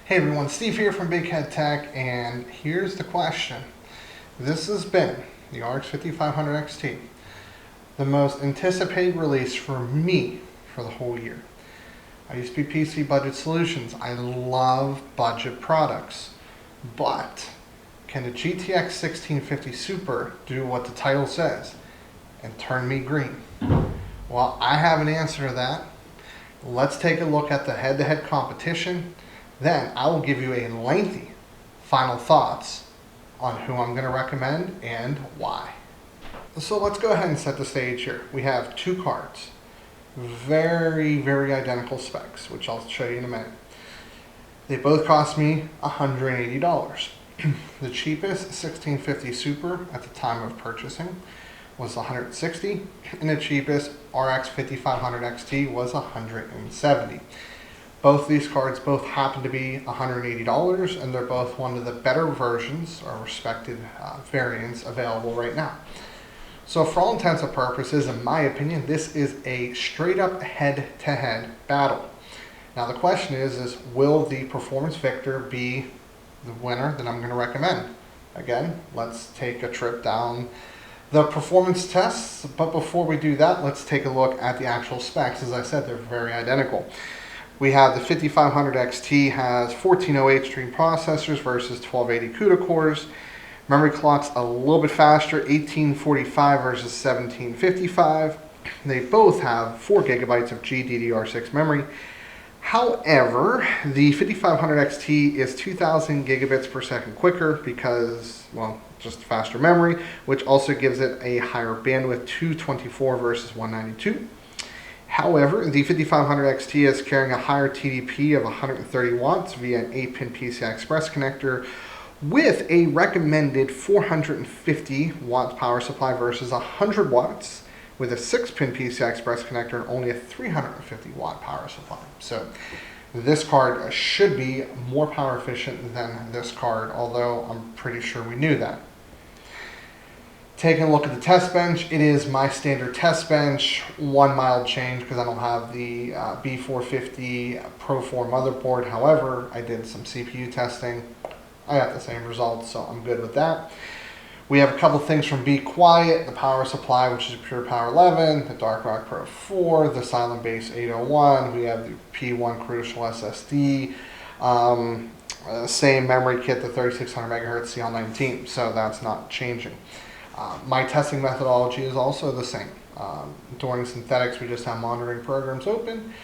Hey everyone, Steve here from Big Head Tech, and here's the question. This has been the RX 5500 XT, the most anticipated release for me for the whole year. I used to be PC Budget Solutions. I love budget products, but can the GTX 1650 Super do what the title says and turn me green? Well, I have an answer to that. Let's take a look at the head-to-head competition. Then I will give you a lengthy final thoughts on who I'm going to recommend and why. So let's go ahead and set the stage here. We have two cards, very identical specs, which I'll show you in a minute. They both cost me $180. The cheapest 1650 Super at the time of purchasing was $160, and the cheapest RX 5500 XT was $170. Both these cards both happen to be $180, and they're both one of the better versions or respected variants available right now. So for all intents and purposes, in my opinion, this is a straight up head-to-head battle. Now the question is will the Performance Victor be the winner that I'm going to recommend? Again, let's take a trip down the performance tests, but before we do that, let's take a look at the actual specs. As I said, they're very identical. We have the 5500 XT has 1408 stream processors versus 1280 CUDA cores. Memory clock's a little bit faster, 1845 versus 1755. They both have 4 gigabytes of GDDR6 memory. However, the 5500 XT is 2000 gigabits per second quicker because, well, just faster memory, which also gives it a higher bandwidth, 224 versus 192. However, the 5500 XT is carrying a higher TDP of 130 watts via an 8-pin PCI Express connector with a recommended 450 watts power supply versus 100 watts with a 6-pin PCI Express connector and only a 350 watt power supply. So this card should be more power efficient than this card, although I'm pretty sure we knew that. Taking a look at the test bench, it is my standard test bench, one mild change because I don't have the B450 Pro 4 motherboard. However, I did some CPU testing. I got the same results, so I'm good with that. We have a couple things from Be Quiet, the power supply, which is a Pure Power 11, the Dark Rock Pro 4, the Silent Base 801. We have the P1 Crucial SSD, same memory kit, the 3600 megahertz CL19, so that's not changing. My testing methodology is also the same. During synthetics, we just have monitoring programs open.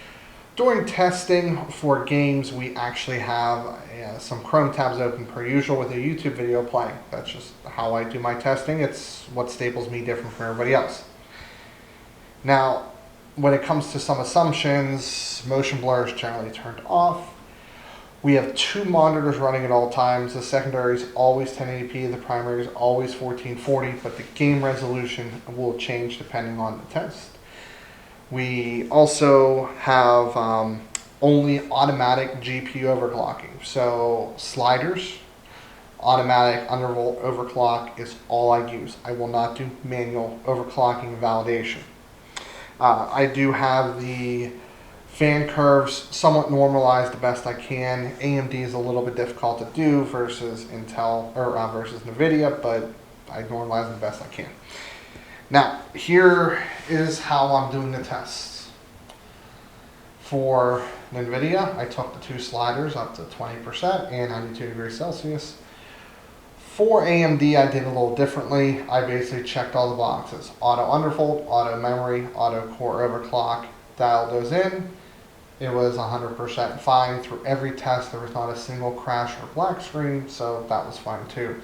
During testing for games, we actually have some Chrome tabs open per usual with a YouTube video playing. That's just how I do my testing. It's what staples me different from everybody else. Now, when it comes to some assumptions, motion blur is generally turned off. We have 2 monitors running at all times. The secondary is always 1080p, the primary is always 1440, but the game resolution will change depending on the test. We also have only automatic GPU overclocking. So sliders, automatic undervolt overclock is all I use. I will not do manual overclocking and validation. I do have the fan curves somewhat normalized the best I can. AMD is a little bit difficult to do versus Intel or versus NVIDIA, but I normalize them the best I can. Now, here is how I'm doing the tests. For NVIDIA, I took the 2 sliders up to 20% and 92 degrees Celsius. For AMD, I did a little differently. I basically checked all the boxes. Auto undervolt, auto memory, auto core overclock, dialed those in. It was 100% fine through every test. There was not a single crash or black screen, so that was fine too.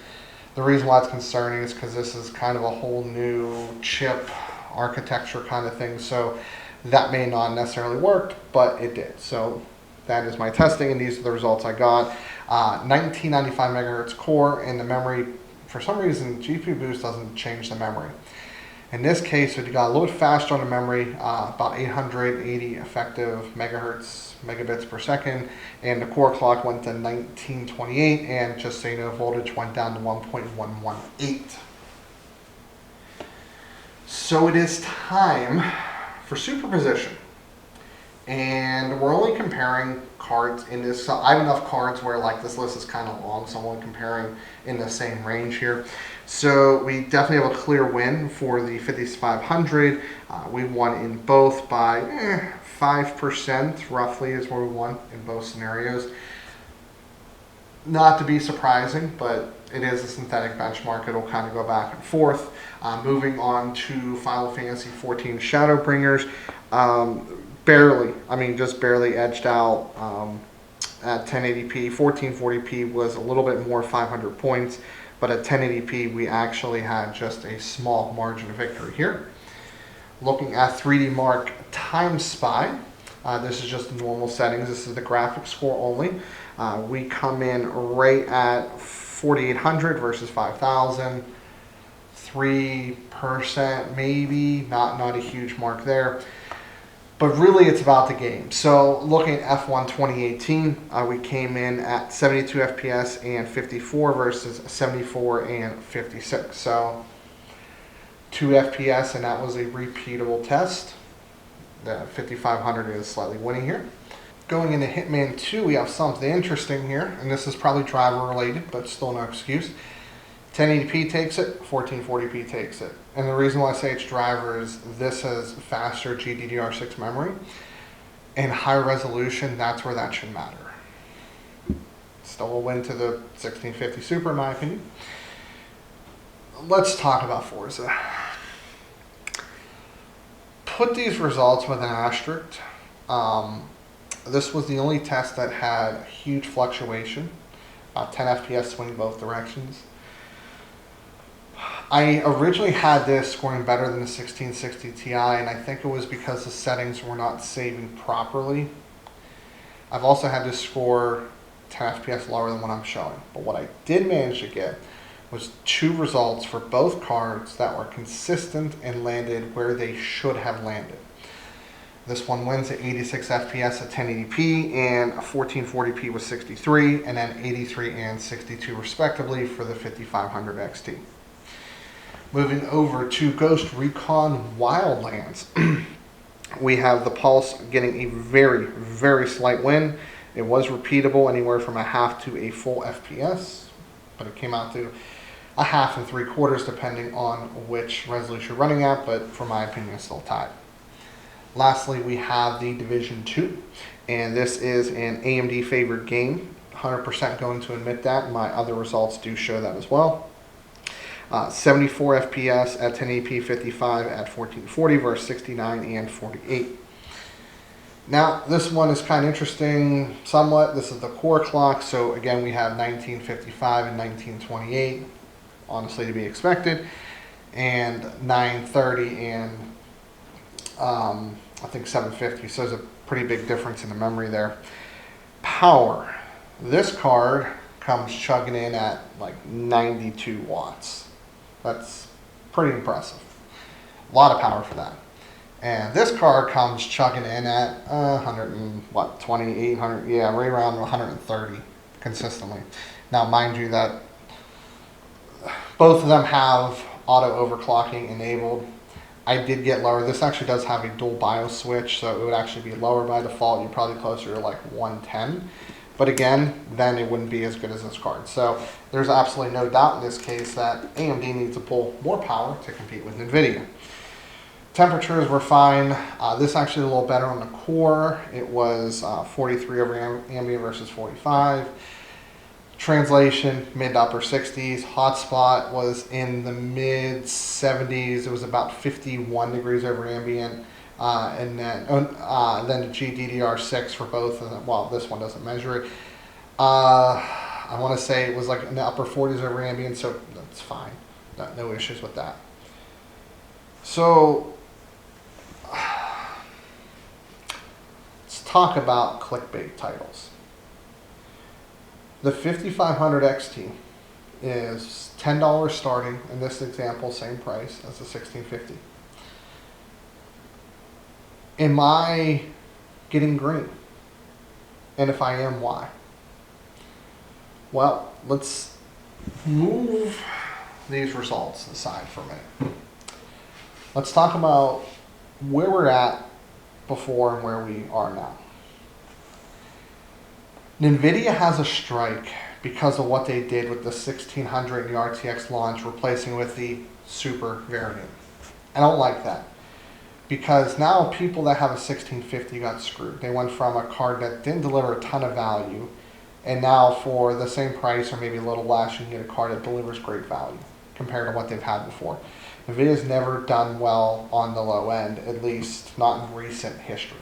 The reason why it's concerning is because this is kind of a whole new chip architecture kind of thing, so that may not necessarily work, but it did. So that is my testing, and these are the results I got. 1995 megahertz core, and the memory, for some reason, GPU boost doesn't change the memory. In this case, it got a little bit faster on the memory, about 880 effective megabits per second, and the core clock went to 1928, and just so you know, voltage went down to 1.118. So it is time for superposition. And we're only comparing cards in this. So I have enough cards where like this list is kind of long, so I'm only comparing in the same range here. So we definitely have a clear win for the 5500. We won in both by 5% roughly is where we won in both scenarios. Not to be surprising, but it is a synthetic benchmark. It'll kind of go back and forth. Moving on to Final Fantasy XIV Shadowbringers. Barely, I mean, just barely edged out at 1080p. 1440p was a little bit more, 500 points. But at 1080p, we actually had just a small margin of victory here. Looking at 3D Mark Time Spy. This is just normal settings. This is the graphics score only. We come in right at 4,800 versus 5,000. 3% maybe, not a huge mark there. But really it's about the game. So looking at F1 2018, we came in at 72 FPS and 54 versus 74 and 56. So 2 FPS, and that was a repeatable test. The 5500 is slightly winning here. Going into Hitman 2, we have something interesting here, and this is probably driver related, but still no excuse. 1080p takes it, 1440p takes it. And the reason why I say it's driver is this has faster GDDR6 memory and high resolution. That's where that should matter. Still a win to the 1650 Super in my opinion. Let's talk about Forza. Put these results with an asterisk. This was the only test that had huge fluctuation, 10 FPS swing both directions. I originally had this scoring better than the 1660 Ti, and I think it was because the settings were not saving properly. I've also had this score 10 FPS lower than what I'm showing. But what I did manage to get was 2 results for both cards that were consistent and landed where they should have landed. This one wins at 86 FPS at 1080p, and 1440p was 63, and then 83 and 62 respectively for the 5500 XT. Moving over to Ghost Recon Wildlands. We have the Pulse getting a very, very slight win. It was repeatable anywhere from a half to a full FPS, but it came out to a half and 3/4 depending on which resolution you're running at, but for my opinion it's still tied. Lastly, we have the Division 2, and this is an AMD favored game. 100% going to admit that. My other results do show that as well. 74 FPS at 1080p, 55 at 1440 versus 69 and 48. Now, this one is kind of interesting somewhat. This is the core clock, so again, we have 1955 and 1928, honestly to be expected, and 930 and I think 750, so there's a pretty big difference in the memory there. Power. This card comes chugging in at like 92 watts. That's pretty impressive. A lot of power for that. And this card comes chugging in at 120, 800, yeah, right around 130 consistently. Now, mind you that both of them have auto overclocking enabled. I did get lower. This actually does have a dual BIOS switch, so it would actually be lower by default. You're probably closer to like 110. But again, then it wouldn't be as good as this card. So there's absolutely no doubt in this case that AMD needs to pull more power to compete with NVIDIA. Temperatures were fine. This actually a little better on the core. It was 43 over ambient versus 45. Translation, mid to upper 60s. Hotspot was in the mid 70s. It was about 51 degrees over ambient. And then the GDDR6 for both of them. Well, this one doesn't measure it. I want to say it was like in the upper 40s over ambient, so that's fine. No issues with that. So let's talk about clickbait titles. The 5500 XT is $10 starting, in this example, same price as the 1650. Am I getting green? And if I am, why? Well, let's move these results aside for a minute. Let's talk about where we're at before and where we are now. NVIDIA has a strike because of what they did with the 1600 and the RTX launch, replacing with the Super variant. I don't like that, because now people that have a 1650 got screwed. They went from a card that didn't deliver a ton of value, and now for the same price or maybe a little less, you can get a card that delivers great value compared to what they've had before. NVIDIA's never done well on the low end, at least not in recent history.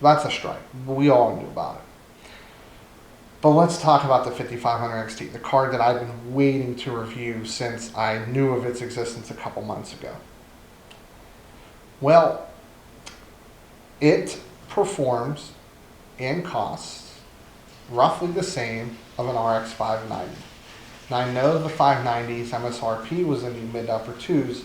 That's a strike. We all knew about it. But let's talk about the 5500 XT, the card that I've been waiting to review since I knew of its existence a couple months ago. Well, it performs and costs roughly the same of an RX 590. Now I know the 590's MSRP was in the mid to upper twos,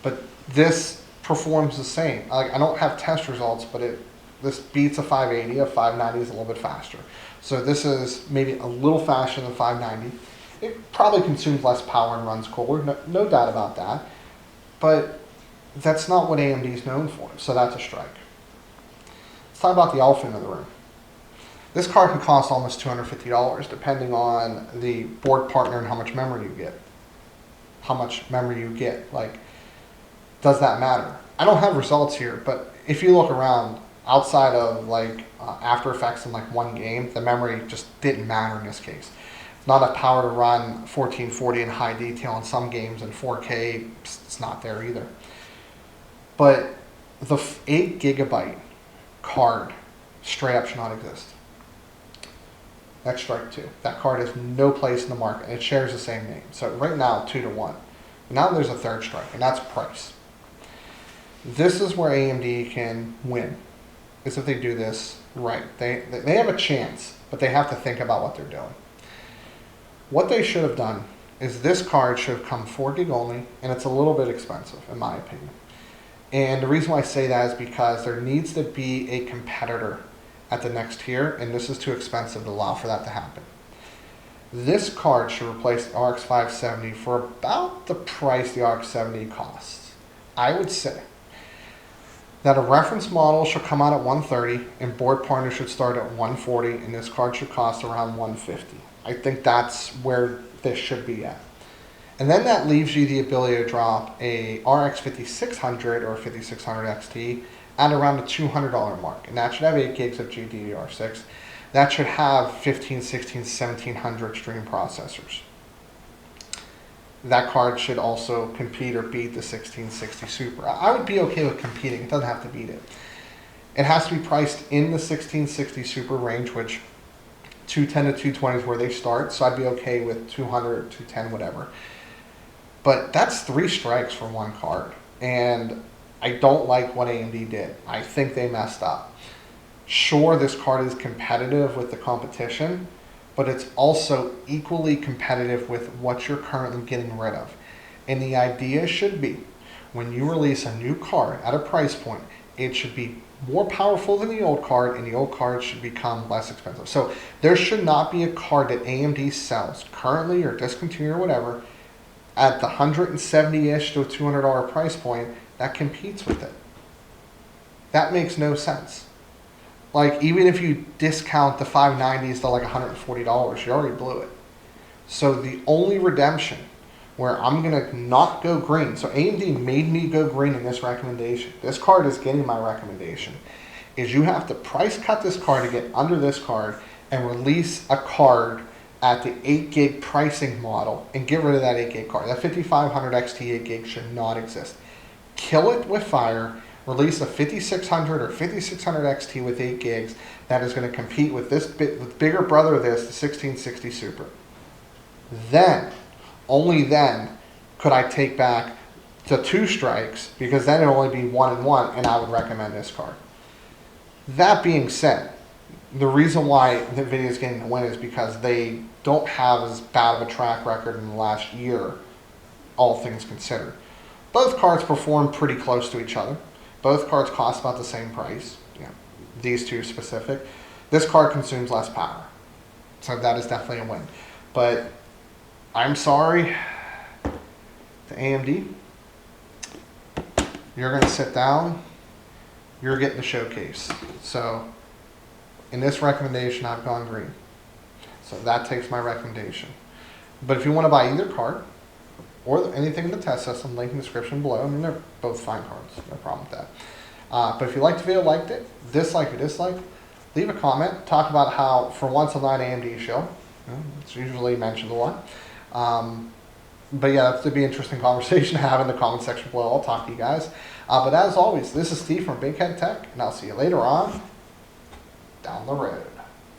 but this performs the same. I don't have test results, but this beats a 580. A 590 is a little bit faster. So this is maybe a little faster than 590. It probably consumes less power and runs cooler, no doubt about that. But that's not what AMD is known for, so that's a strike. Let's talk about the elephant in the room. This card can cost almost $250 depending on the board partner and how much memory you get. How much memory you get, like, does that matter? I don't have results here, but if you look around, outside of like After Effects in like one game, the memory just didn't matter in this case. Not enough power to run 1440 in high detail in some games, and 4K, it's not there either. But the 8 gigabyte card straight up should not exist. That's strike two. That card has no place in the market. It shares the same name. So right now, 2 to 1. Now there's a third strike, and that's price. This is where AMD can win, is if they do this right. They have a chance, but they have to think about what they're doing. What they should have done is this card should have come 4 gig only, and it's a little bit expensive, in my opinion. And the reason why I say that is because there needs to be a competitor at the next tier, and this is too expensive to allow for that to happen. This card should replace the RX 570 for about the price the RX 70 costs. I would say that a reference model should come out at 130 and board partner should start at 140, and this card should cost around 150. I think that's where this should be at. And then that leaves you the ability to drop a RX 5600 or 5600 XT at around the $200 mark. And that should have 8 gigs of GDDR6. That should have 15, 16, 1700 stream processors. That card should also compete or beat the 1660 Super. I would be okay with competing. It doesn't have to beat it. It has to be priced in the 1660 Super range, which 210 to 220 is where they start. So I'd be okay with 200, 210, whatever. But that's 3 strikes for one card. And I don't like what AMD did. I think they messed up. Sure, this card is competitive with the competition, but it's also equally competitive with what you're currently getting rid of. And the idea should be, when you release a new card at a price point, it should be more powerful than the old card, and the old card should become less expensive. So there should not be a card that AMD sells currently or discontinued or whatever at the 170-ish to a $200 price point that competes with it. That makes no sense. Like, even if you discount the 590s to like $140, you already blew it. So the only redemption where I'm gonna not go green, so AMD made me go green in this recommendation. This card is getting my recommendation, is you have to price cut this card to get under this card and release a card at the 8 gig pricing model and get rid of that 8 gig card. That 5500 XT 8 gig should not exist. Kill it with fire. Release a 5600 or 5600 XT with 8 gigs that is going to compete with this with bigger brother of this, the 1660 Super. Then, only then, could I take back the 2 strikes, because then it'll only be 1 and 1, and I would recommend this card. That being said, the reason why NVIDIA is getting the win is because they don't have as bad of a track record in the last year, all things considered. Both cards perform pretty close to each other. Both cards cost about the same price. Yeah, these two specific. This card consumes less power. So that is definitely a win. But I'm sorry to AMD. You're going to sit down you're getting the showcase. So in this recommendation, I've gone green. So that takes my recommendation. But if you want to buy either card or anything in the test system, link in the description below. I mean, they're both fine cards. No problem with that. But if you liked the video, liked it, dislike or dislike, leave a comment. Talk about how, for once on an AMD show, it's usually mentioned a lot. But yeah, that's to be an interesting conversation to have in the comment section below. I'll talk to you guys. But as always, this is Steve from Big Head Tech, and I'll see you later on down the road.